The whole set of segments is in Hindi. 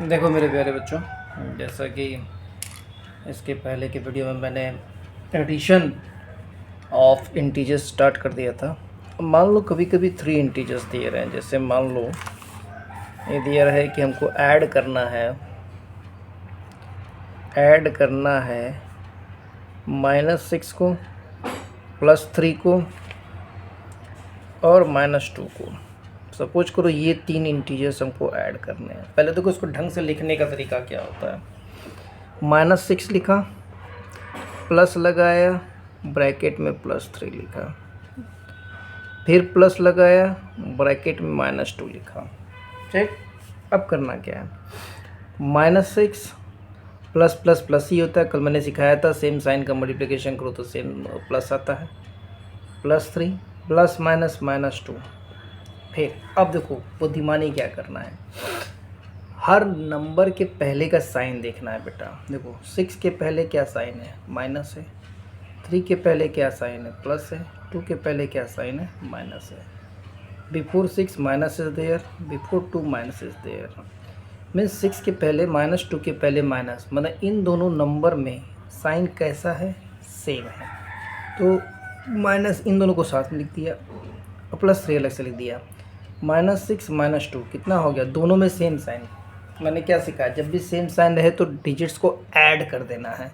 देखो मेरे प्यारे बच्चों, जैसा कि इसके पहले के वीडियो में मैंने एडिशन ऑफ इंटीजर्स स्टार्ट कर दिया था। मान लो कभी कभी 3 इंटीजर्स दिए रहे हैं। जैसे मान लो ये दिया रहा है कि हमको ऐड करना है -6 को, +3 को और -2 को। सपोज करो ये 3 इंटीजर्स हमको ऐड करने हैं। पहले देखो इसको ढंग से लिखने का तरीका क्या होता है। -6 लिखा, प्लस लगाया, ब्रैकेट में +3 लिखा, फिर प्लस लगाया, ब्रैकेट में -2 लिखा। ठीक, अब करना क्या है, -6 प्लस प्लस प्लस ही होता है। कल मैंने सिखाया था सेम साइन का मल्टीप्लिकेशन करो तो सेम प्लस आता है। +3 प्लस माइनस -2। फिर अब देखो बुद्धिमानी क्या करना है, हर नंबर के पहले का साइन देखना है बेटा। देखो 6 के पहले क्या साइन है, माइनस है। 3 के पहले क्या साइन है, प्लस है। 2 के पहले क्या साइन है, माइनस है। Before 6 minus is there, before 2 minus is there. Means 6 के पहले -2 के पहले माइनस, मतलब इन दोनों नंबर में साइन कैसा है, सेम है। तो माइनस इन दोनों को साथ में लिख दिया और +3 अलग से लिख दिया। -6 -2 कितना हो गया, दोनों में सेम साइन। मैंने क्या सिखाया, जब भी सेम साइन रहे तो डिजिट्स को ऐड कर देना है।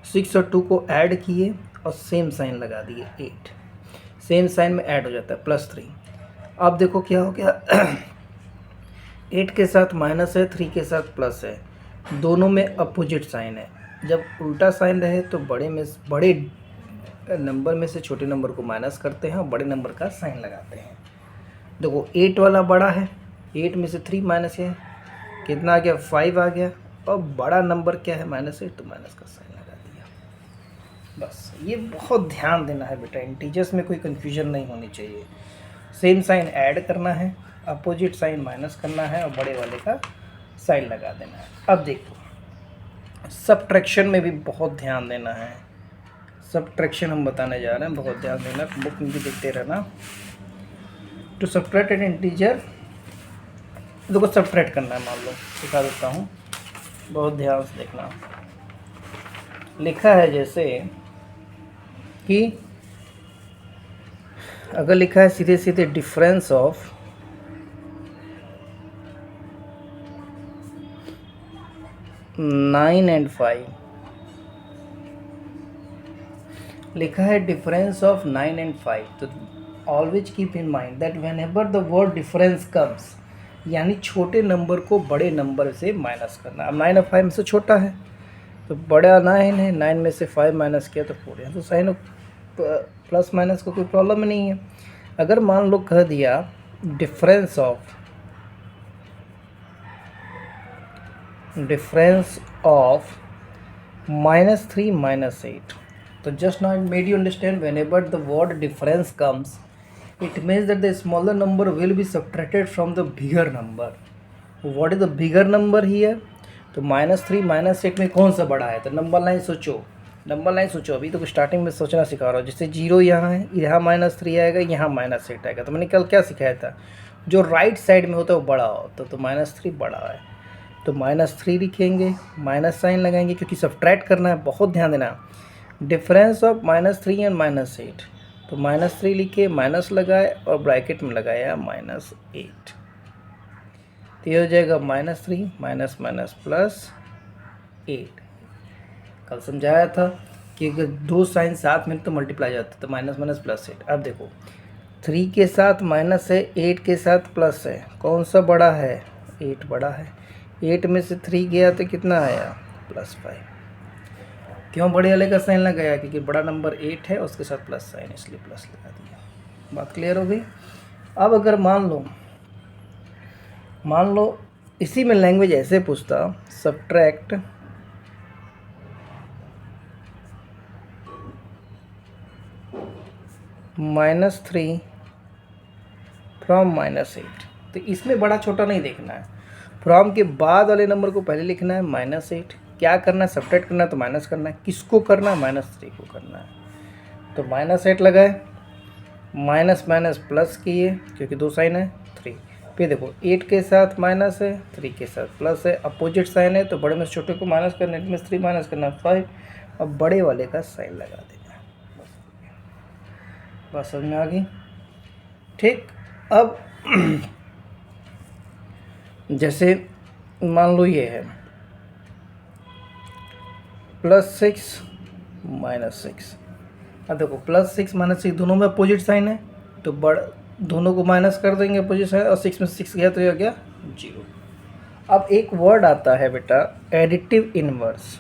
6 और 2 को ऐड किए और सेम साइन लगा दिए, 8 सेम साइन में ऐड हो जाता है +3। अब देखो क्या हो गया 8 के साथ माइनस है, 3 के साथ प्लस है, दोनों में अपोजिट साइन है। जब उल्टा साइन रहे तो बड़े नंबर में से छोटे नंबर को माइनस करते हैं और बड़े नंबर का साइन लगाते हैं। देखो 8 वाला बड़ा है, 8 में से 3 माइनस है, कितना आ गया, 5 आ गया। और बड़ा नंबर क्या है, -8, तो माइनस का साइन लगा दिया। बस ये बहुत ध्यान देना है बेटा, इंटीजर्स में कोई कन्फ्यूजन नहीं होनी चाहिए। सेम साइन ऐड करना है, अपोजिट साइन माइनस करना है और बड़े वाले का साइन लगा देना है। अब देखो सबट्रैक्शन में भी बहुत ध्यान देना है। सबट्रैक्शन हम बताने जा रहे हैं, बहुत ध्यान देना, बुक में भी देखते रहना। टू सबट्रैक्ट एन इंटीजर, देखो सबट्रैक्ट करना है, मान लो सिखा देता हूँ, बहुत ध्यान से देखना। लिखा है जैसे कि अगर लिखा है सीधे सीधे डिफरेंस ऑफ (9 and 5), लिखा है डिफरेंस ऑफ 9 and 5, तो always keep in mind that whenever the word difference comes, यानी छोटे नंबर को बड़े नंबर से माइनस करना। अब 9 और 5 में से छोटा है तो बड़ा 9 है, 9 में से 5 माइनस किया तो 4 है। तो साइन प्लस माइनस को कोई प्रॉब्लम नहीं है। अगर मान लो कह दिया डिफरेंस ऑफ -3 -8, तो just now I made you understand whenever the word difference comes, it means that the smaller number will be subtracted from the bigger number. What is the bigger number here? तो -3 -8 में कौन सा बड़ा है, तो नंबर लाइन सोचो। अभी तो स्टार्टिंग में सोचना सिखा रहा हूँ। जैसे 0 यहाँ है, यहाँ -3 आएगा, यहाँ -8 आएगा। तो मैंने कल क्या सिखाया था, जो राइट साइड में होता है वो बड़ा होता तो -3 बड़ा है, तो -3 लिखेंगे, माइनस साइन लगाएंगे क्योंकि सब्ट्रैक्ट करना है। बहुत ध्यान देना, डिफरेंस ऑफ -3 एंड -8, तो -3 लिखे, माइनस लगाए और ब्रैकेट में लगाया -8, तो ये हो जाएगा -3 माइनस माइनस +8। कल समझाया था कि अगर दो साइन साथ में तो मल्टीप्लाई जाता तो माइनस माइनस +8। अब देखो 3 के साथ माइनस है, 8 के साथ प्लस है, कौन सा बड़ा है, 8 बड़ा है। 8 में से 3 गया तो कितना आया, +5। क्यों बड़े वाले का साइन लगाया, क्योंकि बड़ा नंबर 8 है, उसके साथ प्लस साइन, इसलिए प्लस लगा दिया। बात क्लियर हो गई। अब अगर मान लो इसी में लैंग्वेज ऐसे पूछता, सब्ट्रैक्ट -3 फ्रॉम -8, तो इसमें बड़ा छोटा नहीं देखना है। फ्रॉम के बाद वाले नंबर को पहले लिखना है, -8। क्या करना है, सब्ट्रैक्ट करना है तो माइनस करना है। किसको करना है, -3 को करना है। तो -8 लगाए, माइनस माइनस प्लस किए क्योंकि दो साइन है, 3, फिर देखो 8 के साथ माइनस है, 3 के साथ प्लस है, अपोजिट साइन है तो बड़े में से छोटे को माइनस करना है, में 3 माइनस करना 5, अब बड़े वाले का साइन लगा देना। बात समझ में आ गई? ठीक। अब जैसे मान लो ये है +6 -6। अब देखो +6 -6 दोनों में अपोजिट साइन है तो दोनों को माइनस कर देंगे अपोजिट साइन, और 6 में 6 गया तो यह गया 0। अब एक वर्ड आता है बेटा एडिटिव इनवर्स।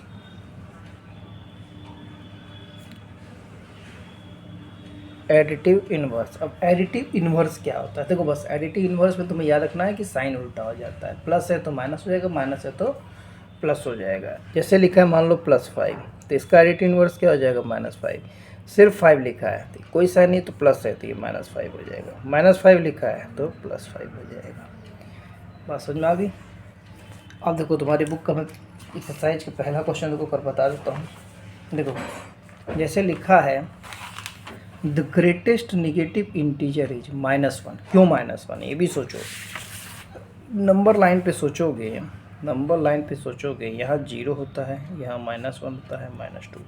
एडिटिव इनवर्स, अब एडिटिव इनवर्स क्या होता है? देखो बस एडिटिव इनवर्स में तुम्हें याद रखना है कि साइन उल्टा हो जाता है, प्लस है तो माइनस हो जाएगा, माइनस है तो प्लस हो जाएगा। जैसे लिखा है मान लो +5 तो इसका एडिटिव इनवर्स क्या हो जाएगा? -5। सिर्फ 5 लिखा है तो कोई साइन नहीं तो प्लस है तो ये -5 हो जाएगा, -5 लिखा है तो +5 हो जाएगा। बात समझ में आ गई? अब देखो तुम्हारी बुक का मैं एक्सरसाइज का पहला क्वेश्चन देखो कर बता देता हूँ। देखो जैसे लिखा है the greatest negative integer is -1। क्यों -1? ये भी सोचो, नंबर लाइन पे सोचोगे, नंबर लाइन पे सोचोगे, यहाँ 0 होता है, यहाँ -1 होता है, -2,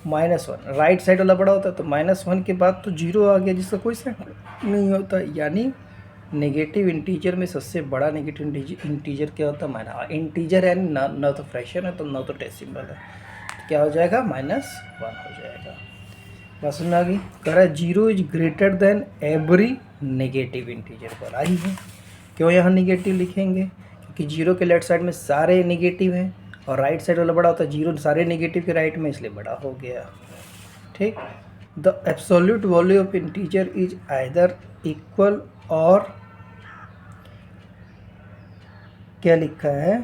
-1 राइट साइड वाला बड़ा होता है तो -1 के बाद तो 0 आ गया जिसका कोई साइन नहीं होता, यानी नेगेटिव इंटीजर में सबसे बड़ा नेगेटिव इंटीजर क्या होता है? माइनस। इंटीजर है ना तो फ्रैक्शन है तो ना तो डेसिमल है, तो क्या हो जाएगा? -1 हो जाएगा। बात समझ में आ गई? कह रहा है 0 is greater than every negative integer पर आई है। क्यों यहाँ नेगेटिव लिखेंगे? क्योंकि 0 के लेफ्ट साइड में सारे नेगेटिव हैं और राइट साइड वाला बड़ा होता है 0 सारे नेगेटिव के राइट में, इसलिए बड़ा हो गया। ठीक। The absolute value of integer is either equal और क्या लिखा है?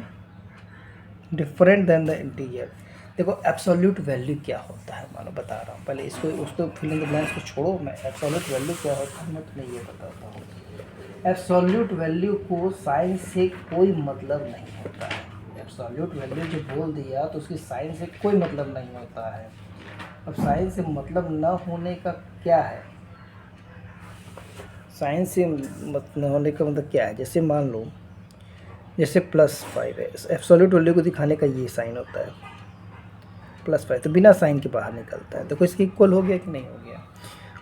Different than the integer. देखो एब्सोल्यूट वैल्यू क्या होता है, मानो बता रहा हूँ, पहले इसको उसको फिल इन द ब्लैंक्स को छोड़ो, मैं एब्सोल्यूट वैल्यू क्या होता है मैं तुम्हें ये बताता हूँ। एब्सोल्यूट वैल्यू को साइन से कोई मतलब नहीं होता है। एब्सोल्यूट वैल्यू जो बोल दिया तो उसकी साइन से कोई मतलब नहीं होता है। अब साइन से मतलब न होने का क्या है? साइन से न होने का मतलब क्या है? जैसे मान लो जैसे +5 है, एब्सोल्यूट वैल्यू को दिखाने का ये साइन होता है +5, तो बिना साइन के बाहर निकलता है, तो इसके इक्वल हो गया कि नहीं हो गया?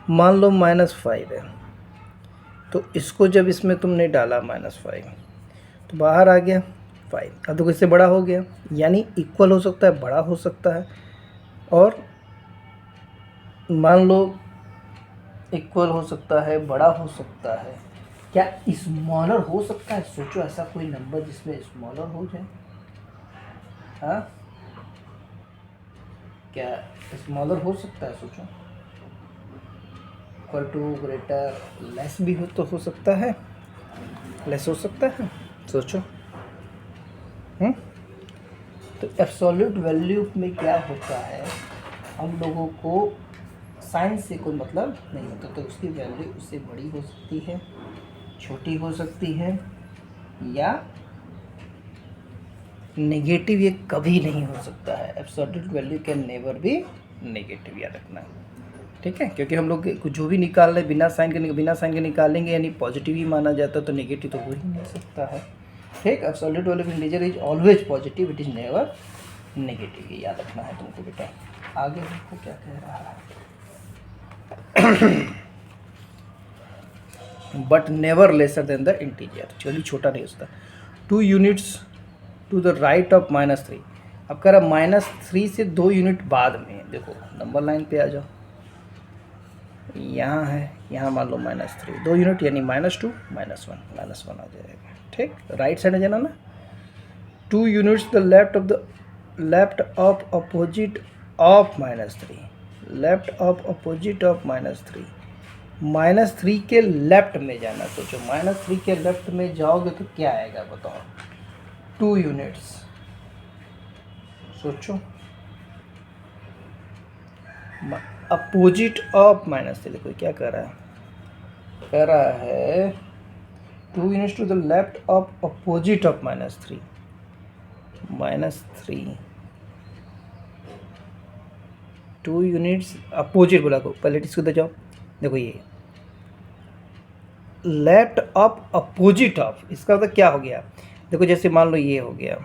मान लो -5 है तो इसको जब इसमें तुमने डाला -5 तो बाहर आ गया 5। अब तो इससे बड़ा हो गया, यानी इक्वल हो सकता है, बड़ा हो सकता है, और मान लो इक्वल हो सकता है, बड़ा हो सकता है, क्या स्मॉलर हो सकता है? सोचो ऐसा कोई नंबर जिसमें स्मॉलर हो जाए। हाँ, क्या स्मॉलर हो सकता है? सोचो, इक्वल टू, ग्रेटर, लेस भी हो सकता है, लेस हो सकता है, सोचो। तो एब्सोल्यूट वैल्यू में क्या होता है? हम लोगों को साइन से कोई मतलब नहीं होता, तो उसकी वैल्यू उससे बड़ी हो सकती है, छोटी हो सकती है, या नेगेटिव ये कभी नहीं हो सकता है। Absolute value can never be negative, याद रखना। ठीक है, क्योंकि हम लोग जो भी निकाल रहे बिना साइन के निकालेंगे, यानी पॉजिटिव ही माना जाता है, तो नेगेटिव तो हो ही नहीं सकता है। ठीक, absolute value of integer is always positive, it is never negative, ये याद रखना है तुमको बेटा। आगे हमको क्या कह रहा है? But never lesser than the integer, चलिए छोटा नहीं होता। 2 units to the right of -3। अब कह रहा -3 से 2 यूनिट बाद में, देखो नंबर लाइन पे आ जाओ, यहाँ है, यहाँ मान लो -3, 2 यूनिट यानी -2 -1 आ जाएगा। ठीक, राइट साइड में जाना ना। 2 units the left of opposite of -3, left of opposite of -3, -3 के लेफ्ट में जाना। सोचो -3 के लेफ्ट में जाओगे तो क्या आएगा बताओ? 2 यूनिट्स, सोचो, अपोजिट ऑफ -3। देखो क्या कर रहा है? कह रहा है 2 units to the left of opposite of -3, -3 2 units opposite बोला को, पहले इसको दे जाओ। देखो ये लेफ्ट ऑफ अपोजिट ऑफ, इसका मतलब क्या हो गया, देखो जैसे मान लो ये हो गया,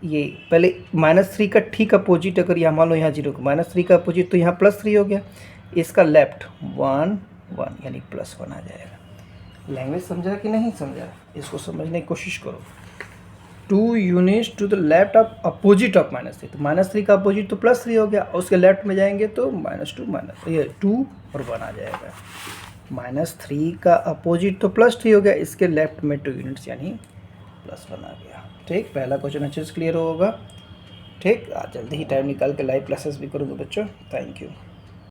ये पहले -3 का ठीक अपोजिट, अगर यहाँ मान लो यहाँ 0 का -3 का अपोजिट तो यहाँ +3 हो गया, इसका लेफ्ट 1 1 यानी +1 आ जाएगा। लैंग्वेज समझा कि नहीं समझा, इसको समझने की कोशिश करो। 2 units to the left of opposite of -3, तो -3 का अपोजिट तो +3 हो गया, उसके लेफ्ट में जाएंगे तो -2 ये 2 और 1 आ जाएगा। -3 का अपोजिट तो +3 हो गया, इसके लेफ्ट में 2 यूनिट्स यानी +1 आ गया। ठीक, पहला क्वेश्चन अच्छे से क्लियर होगा। ठीक, आज जल्दी ही टाइम निकाल के लाइव क्लासेस भी करूँगा बच्चों। Thank you.